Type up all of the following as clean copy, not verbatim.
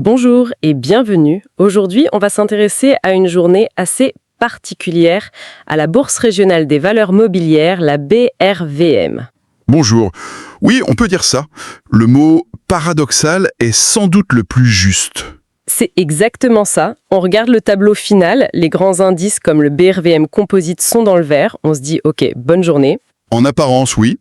Bonjour et bienvenue. Aujourd'hui, on va s'intéresser à une journée assez particulière à la Bourse régionale des valeurs mobilières, la BRVM. Bonjour. Oui, on peut dire ça. Le mot paradoxal est sans doute le plus juste. C'est exactement ça. On regarde le tableau final, les grands indices comme le BRVM Composite sont dans le vert. On se dit, ok, bonne journée. En apparence, oui.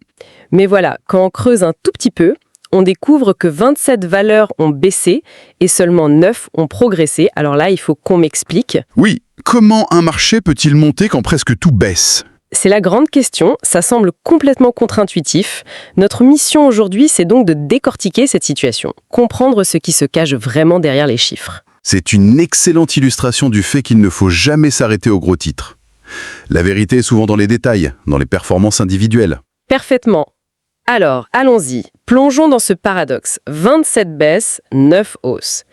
Mais voilà, quand on creuse un tout petit peu, on découvre que 27 valeurs ont baissé et seulement 9 ont progressé. Alors là, il faut qu'on m'explique. Oui, comment un marché peut-il monter quand presque tout baisse ? C'est la grande question, ça semble complètement contre-intuitif. Notre mission aujourd'hui, c'est donc de décortiquer cette situation, comprendre ce qui se cache vraiment derrière les chiffres. C'est une excellente illustration du fait qu'il ne faut jamais s'arrêter aux gros titres. La vérité est souvent dans les détails, dans les performances individuelles. Parfaitement. Alors, allons-y. Plongeons dans ce paradoxe. 27 baisses, 9 hausses.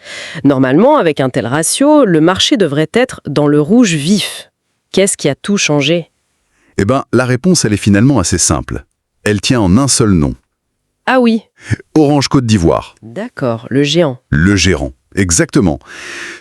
Normalement, avec un tel ratio, le marché devrait être dans le rouge vif. Qu'est-ce qui a tout changé ? Eh bien, la réponse, elle est finalement assez simple. Elle tient en un seul nom. Ah oui. Orange Côte d'Ivoire. D'accord, le géant. Le gérant. Exactement.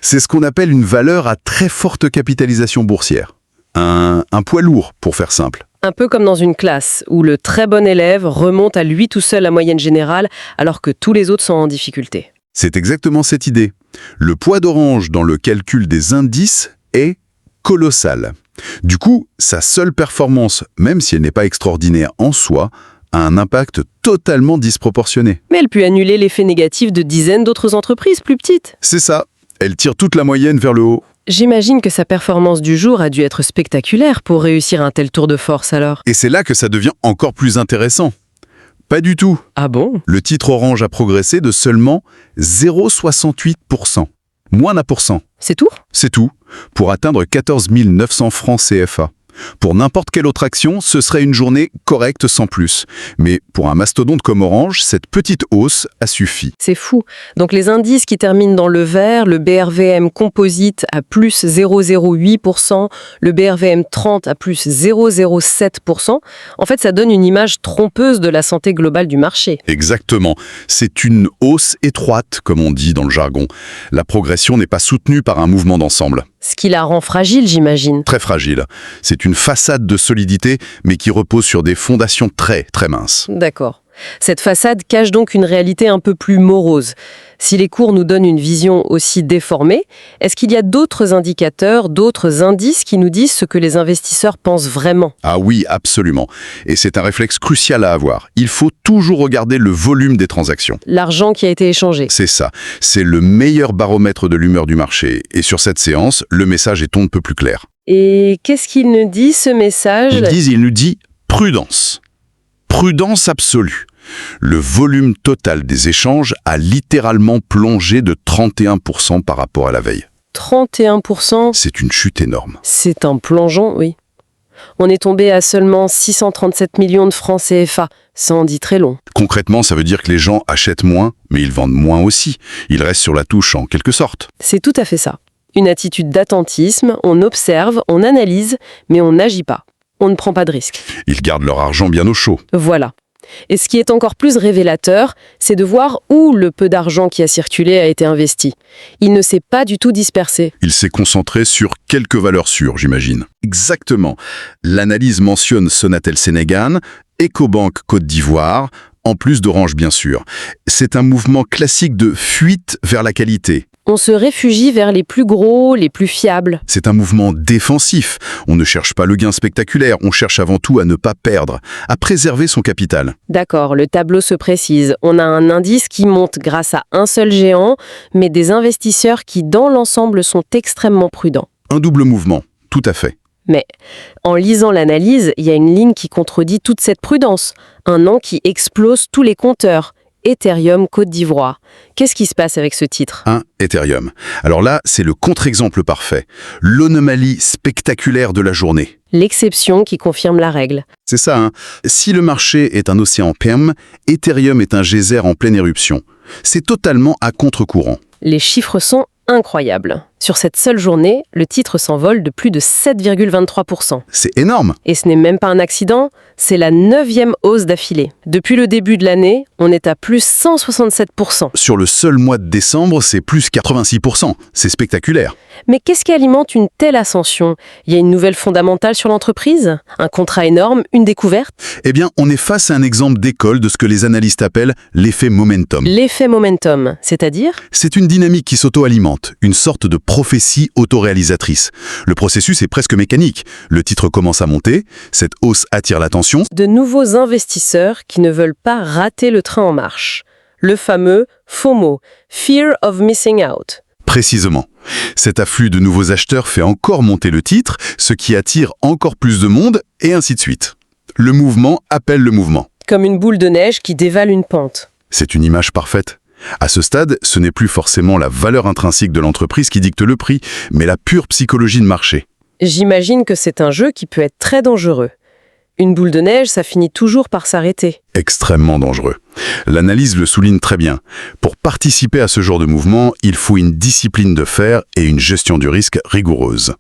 C'est ce qu'on appelle une valeur à très forte capitalisation boursière. Un poids lourd, pour faire simple. Un peu comme dans une classe, où le très bon élève remonte à lui tout seul la moyenne générale, alors que tous les autres sont en difficulté. C'est exactement cette idée. Le poids d'Orange dans le calcul des indices est colossal. Du coup, sa seule performance, même si elle n'est pas extraordinaire en soi, a un impact totalement disproportionné. Mais elle peut annuler l'effet négatif de dizaines d'autres entreprises plus petites. C'est ça. Elle tire toute la moyenne vers le haut. J'imagine que sa performance du jour a dû être spectaculaire pour réussir un tel tour de force alors. Et c'est là que ça devient encore plus intéressant. Pas du tout. Ah bon ? Le titre Orange a progressé de seulement 0,68%. Moins d'1%. C'est tout ? C'est tout, pour atteindre 14 900 francs CFA. Pour n'importe quelle autre action, ce serait une journée correcte sans plus. Mais pour un mastodonte comme Orange, cette petite hausse a suffi. C'est fou. Donc les indices qui terminent dans le vert, le BRVM Composite à plus 0,08%, le BRVM 30 à plus 0,07%, en fait ça donne une image trompeuse de la santé globale du marché. Exactement. C'est une hausse étroite, comme on dit dans le jargon. La progression n'est pas soutenue par un mouvement d'ensemble. Ce qui la rend fragile, j'imagine. Très fragile. C'est une façade de solidité, mais qui repose sur des fondations très, très minces. D'accord. Cette façade cache donc une réalité un peu plus morose. Si les cours nous donnent une vision aussi déformée, est-ce qu'il y a d'autres indicateurs, d'autres indices qui nous disent ce que les investisseurs pensent vraiment ? Ah oui, absolument. Et c'est un réflexe crucial à avoir. Il faut toujours regarder le volume des transactions. L'argent qui a été échangé. C'est ça. C'est le meilleur baromètre de l'humeur du marché. Et sur cette séance, le message est on ne peut plus clair. Et qu'est-ce qu'il nous dit, ce message ? Il nous dit prudence. Prudence absolue. Le volume total des échanges a littéralement plongé de 31% par rapport à la veille. 31%, C'est une chute énorme. c'est un plongeon, oui. On est tombé à seulement 637 millions de francs CFA. Ça en dit très long. Concrètement, ça veut dire que les gens achètent moins, mais ils vendent moins aussi. Ils restent sur la touche en quelque sorte. C'est tout à fait ça. Une attitude d'attentisme, on observe, on analyse, mais on n'agit pas. On ne prend pas de risque. Ils gardent leur argent bien au chaud. Voilà. Et ce qui est encore plus révélateur, c'est de voir où le peu d'argent qui a circulé a été investi. Il ne s'est pas du tout dispersé. Il s'est concentré sur quelques valeurs sûres, j'imagine. Exactement. L'analyse mentionne Sonatel Sénégal, Ecobank Côte d'Ivoire, en plus d'Orange bien sûr. C'est un mouvement classique de fuite vers la qualité. On se réfugie vers les plus gros, les plus fiables. C'est un mouvement défensif. On ne cherche pas le gain spectaculaire, on cherche avant tout à ne pas perdre, à préserver son capital. D'accord, le tableau se précise. On a un indice qui monte grâce à un seul géant, mais des investisseurs qui, dans l'ensemble, sont extrêmement prudents. Un double mouvement, tout à fait. Mais en lisant l'analyse, il y a une ligne qui contredit toute cette prudence. Un nom qui explose tous les compteurs. Ethereum Côte d'Ivoire. Qu'est-ce qui se passe avec ce titre ? Ethereum. Alors là, c'est le contre-exemple parfait. L'anomalie spectaculaire de la journée. L'exception qui confirme la règle. C'est ça, hein. Si le marché est un océan perme, Ethereum est un geyser en pleine éruption. C'est totalement à contre-courant. Les chiffres sont incroyable. Sur cette seule journée, le titre s'envole de plus de 7,23%. C'est énorme. Et ce n'est même pas un accident, c'est la 9e hausse d'affilée. Depuis le début de l'année, on est à plus 167%. Sur le seul mois de décembre, c'est plus 86%. C'est spectaculaire. Mais qu'est-ce qui alimente une telle ascension? Il y a une nouvelle fondamentale sur l'entreprise? Un contrat énorme? Une découverte? Eh bien, on est face à un exemple d'école de ce que les analystes appellent l'effet momentum. L'effet momentum, c'est-à-dire? C'est une dynamique qui s'auto-alimente, une sorte de prophétie autoréalisatrice. Le processus est presque mécanique. Le titre commence à monter, cette hausse attire l'attention. De nouveaux investisseurs qui ne veulent pas rater le train en marche. Le fameux FOMO, Fear of Missing Out. Précisément. Cet afflux de nouveaux acheteurs fait encore monter le titre, ce qui attire encore plus de monde, et ainsi de suite. Le mouvement appelle le mouvement. Comme une boule de neige qui dévale une pente. C'est une image parfaite. À ce stade, ce n'est plus forcément la valeur intrinsèque de l'entreprise qui dicte le prix, mais la pure psychologie de marché. J'imagine que c'est un jeu qui peut être très dangereux. Une boule de neige, ça finit toujours par s'arrêter. Extrêmement dangereux. L'analyse le souligne très bien. Pour participer à ce genre de mouvement, il faut une discipline de fer et une gestion du risque rigoureuse.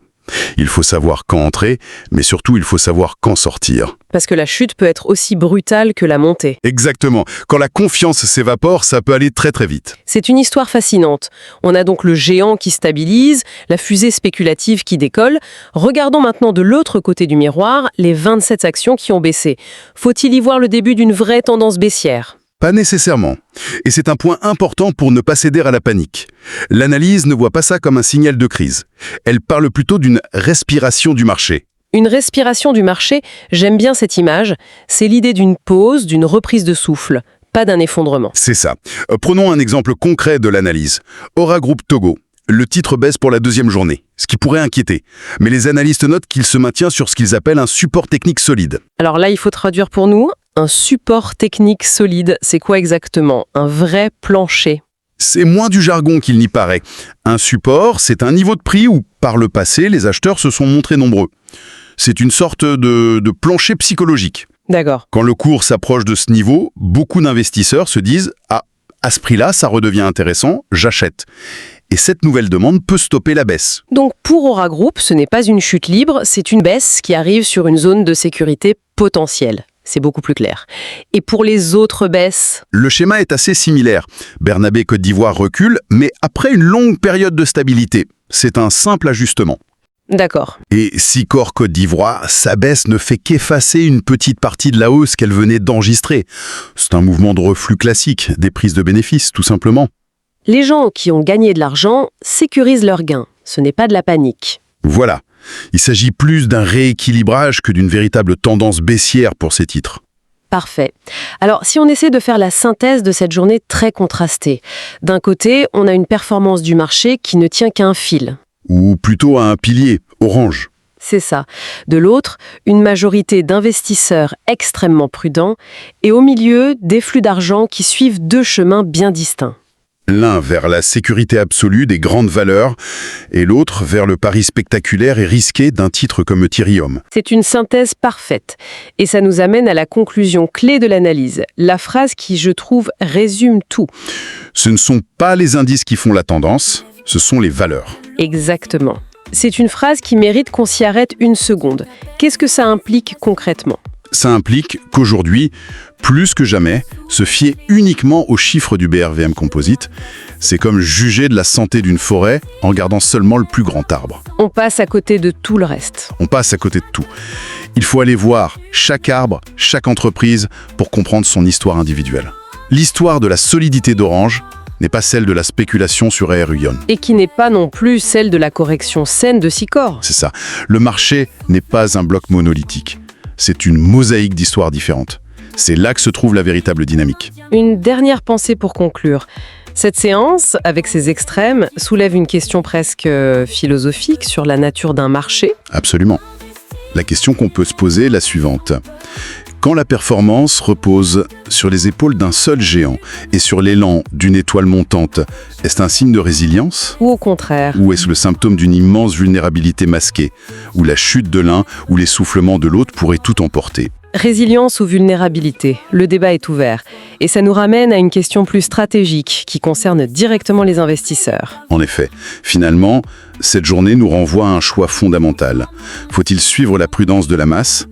Il faut savoir quand entrer, mais surtout il faut savoir quand sortir. Parce que la chute peut être aussi brutale que la montée. Exactement. Quand la confiance s'évapore, ça peut aller très très vite. C'est une histoire fascinante. On a donc le géant qui stabilise, la fusée spéculative qui décolle. Regardons maintenant de l'autre côté du miroir les 27 actions qui ont baissé. Faut-il y voir le début d'une vraie tendance baissière ? Pas nécessairement. Et c'est un point important pour ne pas céder à la panique. L'analyse ne voit pas ça comme un signal de crise. Elle parle plutôt d'une respiration du marché. Une respiration du marché, j'aime bien cette image. C'est l'idée d'une pause, d'une reprise de souffle, pas d'un effondrement. C'est ça. Prenons un exemple concret de l'analyse. Aura Group Togo. Le titre baisse pour la deuxième journée, ce qui pourrait inquiéter. Mais les analystes notent qu'il se maintient sur ce qu'ils appellent un support technique solide. Alors là, il faut traduire pour nous. Un support technique solide, c'est quoi exactement? Un vrai plancher. C'est moins du jargon qu'il n'y paraît. Un support, c'est un niveau de prix où, par le passé, les acheteurs se sont montrés nombreux. C'est une sorte de plancher psychologique. D'accord. Quand le cours s'approche de ce niveau, beaucoup d'investisseurs se disent « Ah, à ce prix-là, ça redevient intéressant, j'achète ». Et cette nouvelle demande peut stopper la baisse. Donc pour Aura Group, ce n'est pas une chute libre, c'est une baisse qui arrive sur une zone de sécurité potentielle. C'est beaucoup plus clair. Et pour les autres baisses? Le schéma est assez similaire. Bernabé Côte d'Ivoire recule, mais après une longue période de stabilité. C'est un simple ajustement. D'accord. Et Sicor Côte d'Ivoire, sa baisse ne fait qu'effacer une petite partie de la hausse qu'elle venait d'enregistrer. C'est un mouvement de reflux classique, des prises de bénéfices, tout simplement. Les gens qui ont gagné de l'argent sécurisent leurs gains. Ce n'est pas de la panique. Voilà. Il s'agit plus d'un rééquilibrage que d'une véritable tendance baissière pour ces titres. Parfait. Alors, si on essaie de faire la synthèse de cette journée très contrastée, d'un côté, on a une performance du marché qui ne tient qu'à un fil. Ou plutôt à un pilier, orange. C'est ça. De l'autre, une majorité d'investisseurs extrêmement prudents et au milieu, des flux d'argent qui suivent deux chemins bien distincts. L'un vers la sécurité absolue des grandes valeurs et l'autre vers le pari spectaculaire et risqué d'un titre comme Ethereum. C'est une synthèse parfaite. Et ça nous amène à la conclusion clé de l'analyse. La phrase qui, je trouve, résume tout. Ce ne sont pas les indices qui font la tendance, ce sont les valeurs. Exactement. C'est une phrase qui mérite qu'on s'y arrête une seconde. Qu'est-ce que ça implique concrètement ? Ça implique qu'aujourd'hui, plus que jamais, se fier uniquement aux chiffres du BRVM Composite, c'est comme juger de la santé d'une forêt en gardant seulement le plus grand arbre. On passe à côté de tout le reste. On passe à côté de tout. Il faut aller voir chaque arbre, chaque entreprise pour comprendre son histoire individuelle. L'histoire de la solidité d'Orange n'est pas celle de la spéculation sur Aerion. Et qui n'est pas non plus celle de la correction saine de Sicor. C'est ça. Le marché n'est pas un bloc monolithique. C'est une mosaïque d'histoires différentes. C'est là que se trouve la véritable dynamique. Une dernière pensée pour conclure. Cette séance, avec ses extrêmes, soulève une question presque philosophique sur la nature d'un marché. Absolument. La question qu'on peut se poser est la suivante. Quand la performance repose sur les épaules d'un seul géant et sur l'élan d'une étoile montante, est-ce un signe de résilience ? Ou au contraire ? Ou est-ce le symptôme d'une immense vulnérabilité masquée, où la chute de l'un ou l'essoufflement de l'autre pourrait tout emporter ? Résilience ou vulnérabilité, le débat est ouvert. Et ça nous ramène à une question plus stratégique qui concerne directement les investisseurs. En effet, finalement, cette journée nous renvoie à un choix fondamental. Faut-il suivre la prudence de la masse,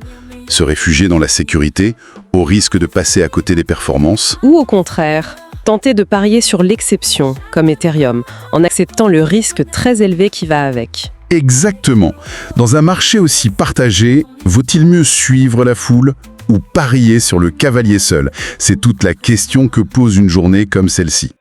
se réfugier dans la sécurité, au risque de passer à côté des performances? Ou au contraire, tenter de parier sur l'exception, comme Ethereum, en acceptant le risque très élevé qui va avec. Exactement. Dans un marché aussi partagé, vaut-il mieux suivre la foule ou parier sur le cavalier seul? C'est toute la question que pose une journée comme celle-ci.